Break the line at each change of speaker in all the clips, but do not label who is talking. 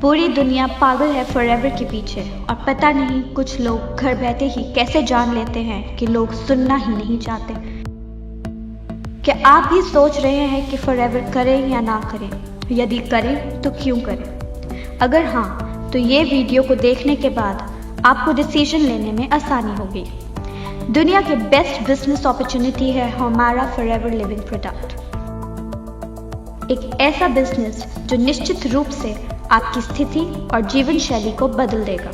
पूरी दुनिया पागल है फॉरएवर के पीछे और पता नहीं कुछ लोग घर बैठे ही कैसे जान लेते हैं कि लोग सुनना ही नहीं चाहते। क्या आप भी सोच रहे हैं कि फॉरएवर करें या ना करें? यदि करें तो क्यों करें? अगर हाँ तो ये वीडियो को देखने के बाद आपको डिसीजन लेने में आसानी होगी। दुनिया के बेस्ट बिजनेस अपॉर्चुनिटी है हमारा फॉरएवर लिविंग प्रोडक्ट। एक ऐसा बिजनेस जो निश्चित रूप से आपकी स्थिति और जीवन शैली को बदल देगा।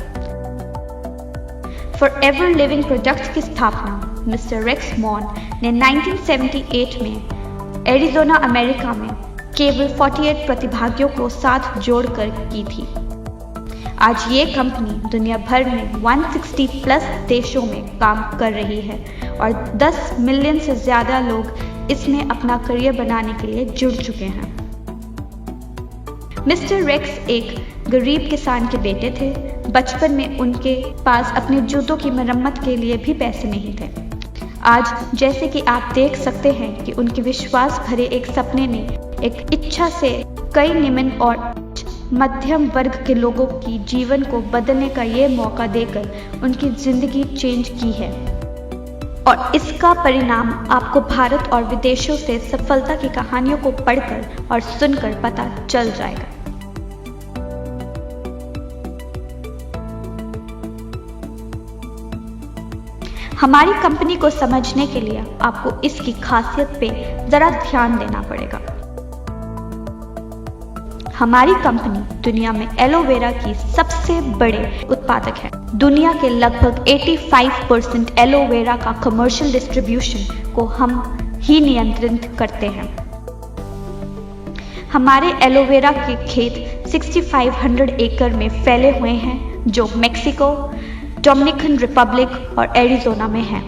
फॉरएवर लिविंग प्रोडक्ट की स्थापना मिस्टर रेक्स मॉन ने 1978 में एरिज़ोना अमेरिका में केवल 48 प्रतिभागियों को साथ जोड़कर की थी। आज ये कंपनी दुनिया भर में 160 प्लस देशों में काम कर रही है और 10 मिलियन से ज़्यादा लोग इसमें अपना करियर बनाने के लिए जुड़ चुके हैं। मिस्टर रेक्स एक गरीब किसान के बेटे थे। बचपन में उनके पास अपने जूतों की मरम्मत के लिए भी पैसे नहीं थे। आज जैसे कि आप देख सकते हैं कि उनके विश्वास भरे एक सपने ने एक इच्छा से कई निम्न और मध्यम वर्ग के लोगों की जीवन को बदलने का ये मौका देकर उनकी जिंदगी चेंज की है और इसका परिणाम आपको भारत और विदेशों से सफलता की कहानियों को पढ़कर और सुनकर पता चल जाएगा। हमारी कंपनी को समझने के लिए आपको इसकी खासियत पे जरा ध्यान देना पड़ेगा। हमारी कंपनी दुनिया में एलोवेरा की सबसे बड़े उत्पादक है। दुनिया के लगभग 85% एलोवेरा का कमर्शियल डिस्ट्रीब्यूशन को हम ही नियंत्रित करते हैं। हमारे एलोवेरा के खेत 6500 एकड़ में फैले हुए हैं जो मेक्सिको, डोमिनिकन रिपब्लिक और एरिज़ोना में है।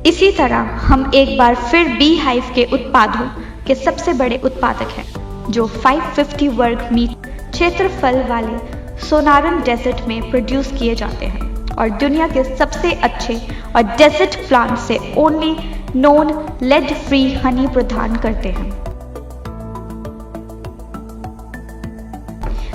इसी तरह हम एक बार फिर बी हाइव के उत्पादों के सबसे बड़े उत्पादक हैं जो 550 वर्ग मीटर क्षेत्रफल वाले सोनारन डेजर्ट में प्रोड्यूस किए जाते हैं और दुनिया के सबसे अच्छे और डेजर्ट प्लांट से only non lead free honey प्रदान करते हैं।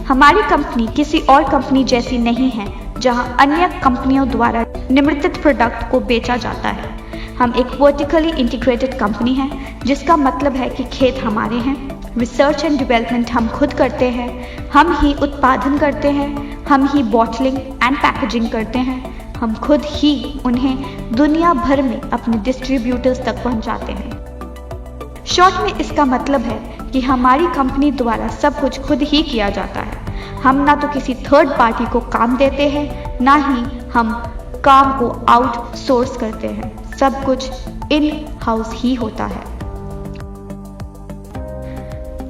हमारी कंपनी किसी और कंपनी जैसी नहीं है जहां अन्य कंपनियों द्वारा निर्मित प्रोडक्ट को बेचा जाता है। हम एक वर्टिकली इंटीग्रेटेड कंपनी है जिसका मतलब है कि खेत हमारे हैं, रिसर्च एंड डेवलपमेंट हम खुद करते हैं, हम ही उत्पादन करते हैं, हम ही बॉटलिंग एंड पैकेजिंग करते हैं, हम खुद ही उन्हें दुनिया भर में अपने डिस्ट्रीब्यूटर्स तक पहुंचाते हैं। शॉर्ट में इसका मतलब है कि हमारी कंपनी द्वारा सब कुछ खुद ही किया जाता है। हम ना तो किसी थर्ड पार्टी को काम देते हैं, ना ही हम काम को आउटसोर्स करते हैं। सब कुछ इन हाउस ही होता है।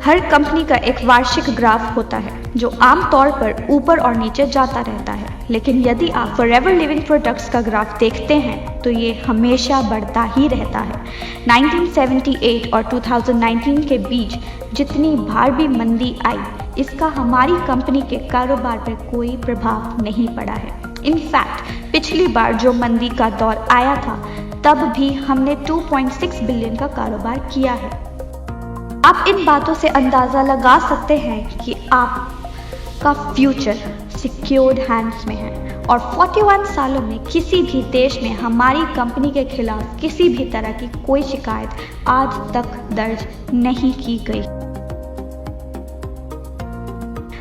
हर कंपनी का एक वार्षिक ग्राफ होता है जो आमतौर पर ऊपर और नीचे जाता रहता है, लेकिन यदि आप फॉरएवर लिविंग प्रोडक्ट्स का ग्राफ देखते हैं तो ये हमेशा बढ़ता ही रहता है। 1978 और 2019 के बीच जितनी बार भी मंदी आई, इसका हमारी कंपनी के कारोबार पर कोई प्रभाव नहीं पड़ा है। इनफैक्ट पिछली बार जो मंदी का दौर आया था तब भी हमने 2.6 बिलियन का कारोबार किया है। आप इन बातों से अंदाजा लगा सकते हैं कि आपका फ्यूचर सिक्योर्ड हैंड्स में है और 41 सालों में किसी भी देश में हमारी कंपनी के खिलाफ किसी भी तरह की कोई शिकायत आज तक दर्ज नहीं की गई।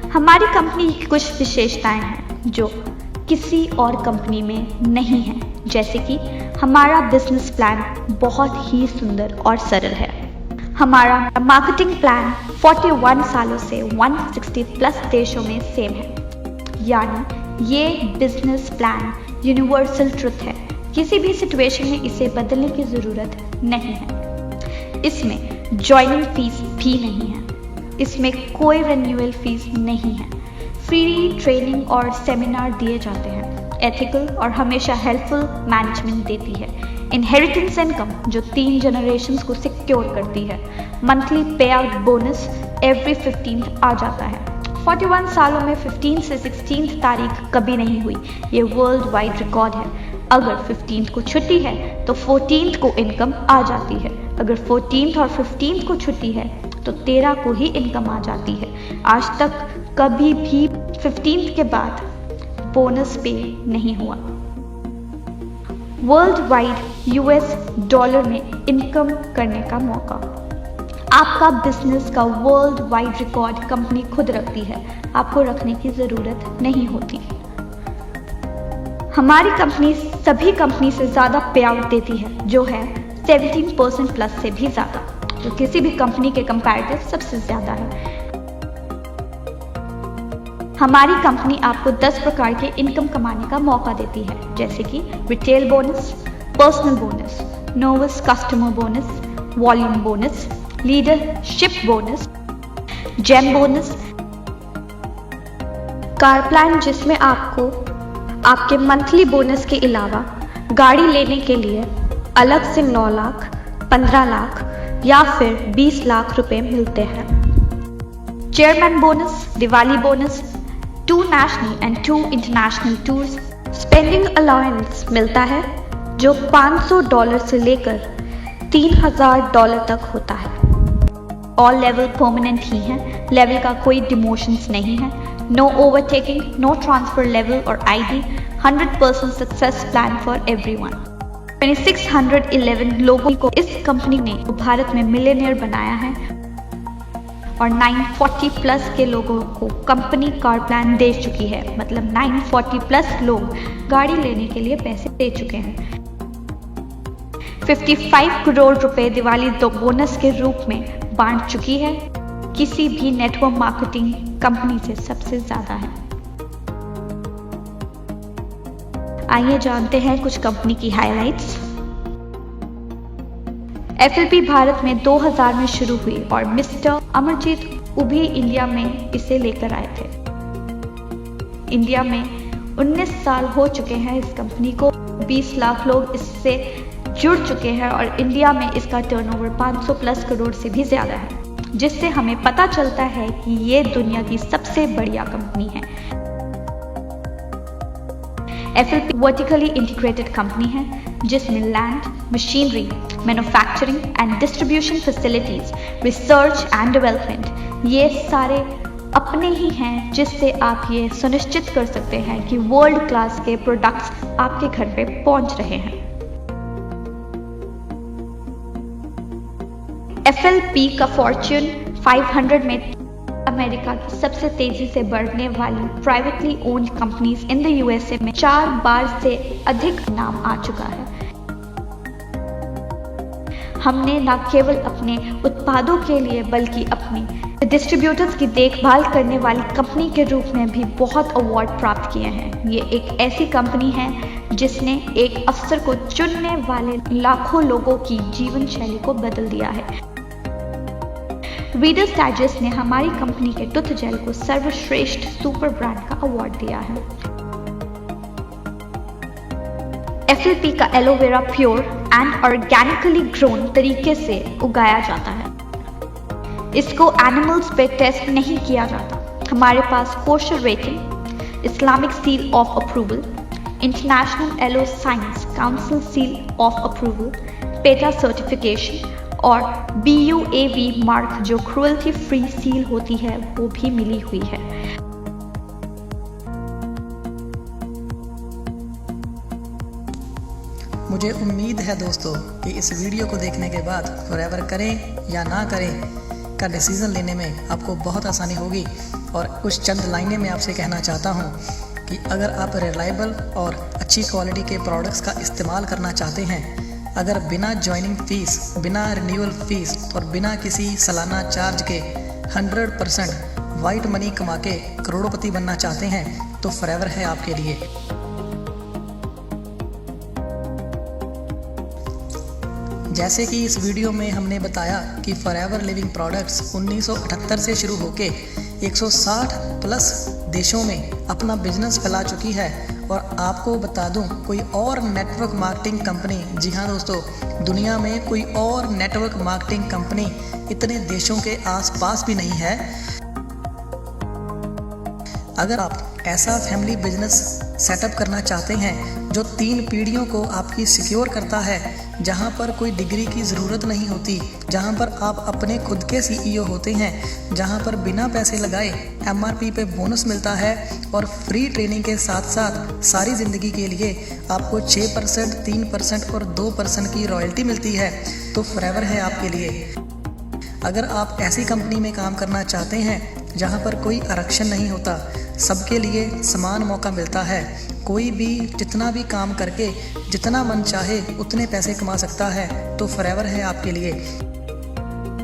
हमारी कंपनी की कुछ विशेषताएं हैं जो किसी और कंपनी में नहीं है, जैसे कि हमारा बिजनेस प्लान बहुत ही सुंदर और सरल है। हमारा मार्केटिंग प्लान 41 सालों से 160 प्लस देशों में सेम है, यानी ये बिजनेस प्लान यूनिवर्सल ट्रुथ है। किसी भी सिचुएशन में इसे बदलने की ज़रूरत नहीं है। इसमें ज्वाइनिंग फीस भी नहीं है, इसमें कोई रिन्यूअल फीस नहीं है। फ्री ट्रेनिंग और सेमिनार दिए जाते हैं। एथिकल और हमेशा हेल्पफुल मैनेजमेंट देती है। इनहेरिटेंस इनकम जो 3 जनरेशंस को सिक्योर करती है। मंथली पे आउट बोनस एवरी 15th आ जाता है। 41 सालों में 15 से 16 तारीख कभी नहीं हुई, ये वर्ल्ड वाइड रिकॉर्ड है। अगर 15 को छुट्टी है तो 14 को इनकम आ जाती है। अगर 14 और 15 को छुट्टी है तो 13 को ही इनकम आ जाती है। आज तक कभी भी 15th के बाद बोनस पे नहीं हुआ। वर्ल्ड वाइड US डॉलर में इनकम करने का मौका। आपका बिजनेस का वर्ल्ड वाइड रिकॉर्ड कंपनी खुद रखती है, आपको रखने की जरूरत नहीं होती। हमारी कंपनी सभी कंपनी से ज्यादा पे आउट देती है, जो है 17% प्लस से भी ज्यादा, जो किसी भी कंपनी के कंपैरेटिव सबसे ज्यादा है। हमारी कंपनी आपको 10 प्रकार के इनकम कमाने का मौका देती है, जैसे कि retail bonus, personal bonus, novice customer bonus, volume bonus, leadership bonus, gem bonus, car plan जिसमें आपको आपके मंथली बोनस के अलावा गाड़ी लेने के लिए अलग से 9 लाख, 15 लाख या फिर 20 लाख रुपए मिलते हैं। Chairman bonus, Diwali bonus, 2 national and 2 international tours, spending allowance मिलता है जो $500 से लेकर $3000 तक होता है। ऑल लेवल परमानेंट ही है, लेवल का कोई डिमोशंस नहीं है। No overtaking, no transfer level और ID, 100% success plan for everyone. 2611 लोगों को इस कंपनी ने भारत में मिलियनियर बनाया है और 940 प्लस के लोगों को कंपनी कार प्लान दे चुकी है। मतलब 940 प्लस लोग गाड़ी लेने के लिए पैसे दे चुके हैं। 55 करोड़ रुपए दिवाली तो बोनस के रूप में बांट चुकी है, किसी भी नेटवर्क मार्केटिंग कंपनी से सबसे ज्यादा है। आइए जानते हैं कुछ कंपनी की हाइलाइट्स। FLP भारत में 2000 में शुरू हुई और मिस्टर अमरजीत उभी इंडिया में इसे लेकर आए थे। इंडिया में 19 साल हो चुके हैं इस कंपनी को, 20 लाख लोग इससे जुड़ चुके हैं और इंडिया में इसका टर्नओवर 500 प्लस करोड़ से भी ज्यादा है, जिससे हमें पता चलता है कि ये दुनिया की सबसे बढ़िया कंपनी है। FLP वर्टिकली इंटीग्रेटेड कंपनी है जिसमें land, machinery, manufacturing and distribution facilities, research and development ये सारे अपने ही हैं, जिससे आप ये सुनिश्चित कर सकते हैं कि वर्ल्ड क्लास के प्रोडक्ट्स आपके घर पे पहुंच रहे हैं। FLP का फॉर्च्यून 500 में अमेरिका की सबसे तेजी से बढ़ने वाली privately owned companies in the USA में 4 बार से अधिक नाम आ चुका है। हमने न केवल अपने उत्पादों के लिए बल्कि अपने डिस्ट्रीब्यूटर्स की देखभाल करने वाली कंपनी के रूप में भी बहुत अवार्ड प्राप्त किए हैं। ये एक ऐसी कंपनी है जिसने एक अफसर को चुनने वाले लाखों लोगों की जीवन शैली को बदल दिया है। रीडर्स डाइजेस्ट ने हमारी कंपनी के टूथ जेल को सर्वश्रेष्ठ सुपर ब्रांड का अवार्ड दिया है। FLP का aloe vera pure and organically grown तरीके से उगाया जाता है। इसको एनिमल्स पे टेस्ट नहीं किया जाता। हमारे पास kosher rating, Islamic seal of approval, International Aloe Science Council seal of approval, PETA certification और BUAV मार्क जो क्रुएल्टी फ्री सील होती है वो भी मिली हुई है।
मुझे उम्मीद है दोस्तों कि इस वीडियो को देखने के बाद फॉरएवर करें या ना करें का डिसीज़न लेने में आपको बहुत आसानी होगी। और कुछ चंद लाइनें मैं आपसे कहना चाहता हूँ कि अगर आप रिलायबल और अच्छी क्वालिटी के प्रोडक्ट्स का इस्तेमाल करना चाहते हैं, अगर बिना ज्वाइनिंग फीस, बिना रिन्यूअल फीस और बिना किसी सालाना चार्ज के 100% वाइट मनी कमा के करोड़पति बनना चाहते हैं तो फॉरएवर है आपके लिए। जैसे कि इस वीडियो में हमने बताया कि फॉरएवर लिविंग प्रोडक्ट्स 1978 से शुरू होके 160 प्लस देशों में अपना बिजनेस फैला चुकी है। और आपको बता दूं, कोई और नेटवर्क मार्केटिंग कंपनी, जी हाँ दोस्तों, दुनिया में कोई और नेटवर्क मार्केटिंग कंपनी इतने देशों के आसपास भी नहीं है। अगर आप ऐसा फैमिली बिजनेस सेटअप करना चाहते हैं जो 3 पीढ़ियों को आपकी सिक्योर करता है, जहां पर कोई डिग्री की ज़रूरत नहीं होती, जहां पर आप अपने खुद के CEO होते हैं, जहां पर बिना पैसे लगाए MRP पे बोनस मिलता है और फ्री ट्रेनिंग के साथ साथ सारी ज़िंदगी के लिए आपको 6%, 3% और 2% की रॉयल्टी मिलती है, तो फॉरएवर है आपके लिए। अगर आप ऐसी कंपनी में काम करना चाहते हैं जहां पर कोई आरक्षण नहीं होता, सबके लिए समान मौका मिलता है, कोई भी जितना भी काम करके जितना मन चाहे उतने पैसे कमा सकता है, तो फॉरएवर है आपके लिए।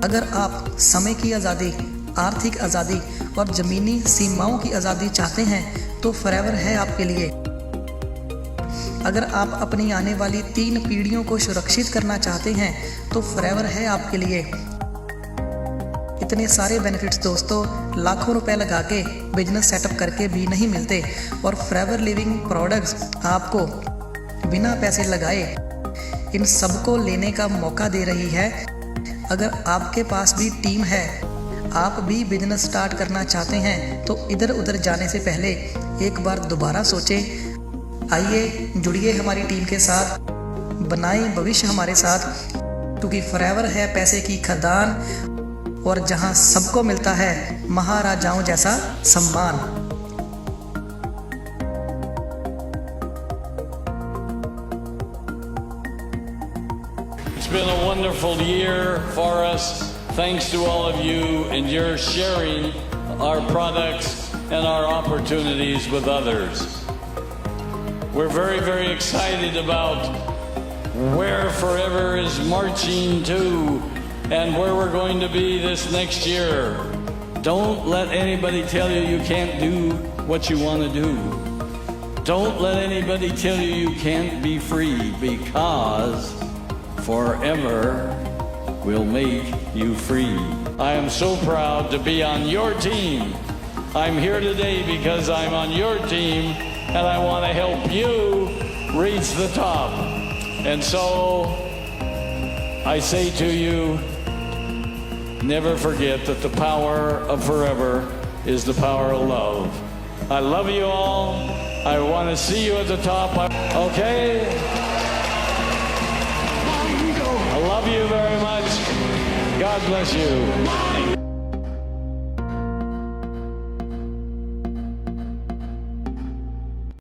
अगर आप समय की आज़ादी, आर्थिक आज़ादी और ज़मीनी सीमाओं की आज़ादी चाहते हैं तो फॉरएवर है आपके लिए। अगर आप अपनी आने वाली 3 पीढ़ियों को सुरक्षित करना चाहते हैं तो फॉरएवर है आपके लिए। इतने सारे बेनिफिट्स दोस्तों लाखों रुपए लगा के बिजनेस सेटअप करके भी नहीं मिलते, और फॉरएवर लिविंग प्रोडक्ट्स आपको बिना पैसे लगाए इन सबको लेने का मौका दे रही है। अगर आपके पास भी टीम है, आप भी बिजनेस स्टार्ट करना चाहते हैं, तो इधर उधर जाने से पहले एक बार दोबारा सोचें। आइए जुड़िए हमारी टीम के साथ, बनाएं भविष्य हमारे साथ, क्योंकि फॉरएवर है पैसे की खदान और जहां सबको मिलता है महाराजाओं जैसा सम्मान।
It's been a wonderful year for us. Thanks to all of you and your sharing our products and our opportunities with others. We're very, very excited about where Forever is marching to and where we're going to be this next year. Don't let anybody tell you you can't do what you want to do. Don't let anybody tell you you can't be free, because Forever will make you free. I am so proud to be on your team. I'm here today because I'm on your team and I want to help you reach the top. And so I say to you, never forget that the power of Forever is the power of love. I love you all. I want to see you at the top. Okay? I love you very much. God bless you.